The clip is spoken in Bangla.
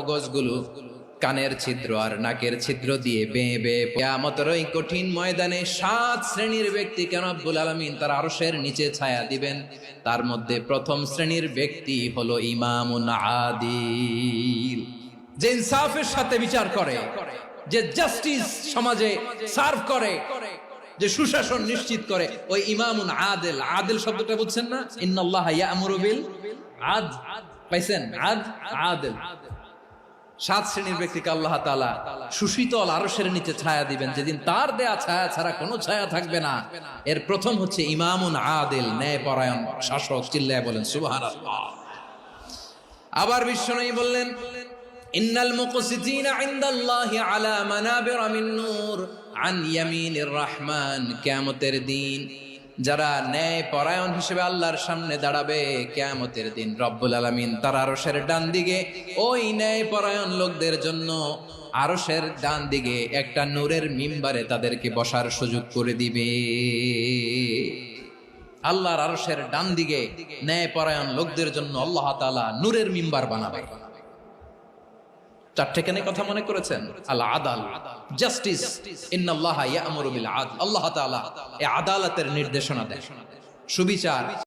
মগজগুলো কানের ছিদ্র আর নাকের ছিদ্র দিয়ে বেয়ে বেয়ে কিয়ামতের ওই কঠিন ময়দানে 7 শ্রেণীর ব্যক্তিকে রব্বুল আলামিন তার আরশের নিচে ছায়া দিবেন। তার মধ্যে প্রথম শ্রেণীর ব্যক্তি হলো ইমামুন আদিল, যে ইনসাফের সাথে বিচার করে, যে জাস্টিস সমাজে সার্ভ করে, যে সুশাসন নিশ্চিত করে, ওই ইমামুন আদিল। আদিল শব্দটা বুঝছেন না? ইন্নাল্লাহা ইয়া'মুরু বিল আদল, পাইছেন? আদিল। 7 শ্রেণীর ব্যক্তিকে আল্লাহ তাআলা সুশীতল আরশের নিচে ছায়া দিবেন, যেদিন তার দেয়া ছায়া ছাড়া কোনো ছায়া থাকবে না। এর প্রথম হচ্ছে ইমামুন আদিল, ন্যায়পরায়ণ শাসক। চিল্লায় বলেন সুবহানাল্লাহ। আবার বিশ্বনবী বললেন, ইন্নাল মুকসিতিনা ইনদাল্লাহি আলা মানাবিরা মিন নূর আন ইয়ামিনির রহমান। কিয়ামতের দিন যারা ন্যায়পরায়ণ হিসেবে আল্লাহর সামনে দাঁড়াবে, কিয়ামতের দিন রব্বুল আলামিন তার আরশের ডান দিকে ওই ন্যায়পরায়ণ লোকদের জন্য আরশের ডান দিকে একটা নূরের মিম্বারে তাদেরকে বসার সুযোগ করে দিবে। আল্লাহর আরশের ডান দিকে ন্যায়পরায়ণ লোকদের জন্য আল্লাহ তাআলা নূরের মিম্বার বানাবে। 4টে কেন কথা মনে করেছেন? আল আদাল, জাস্টিস। ইন্নাল্লাহা ইয়া'মুরু বিল আদল। আল্লাহ তাআলা এই আদালতের নির্দেশনা দেন, সুবিচার।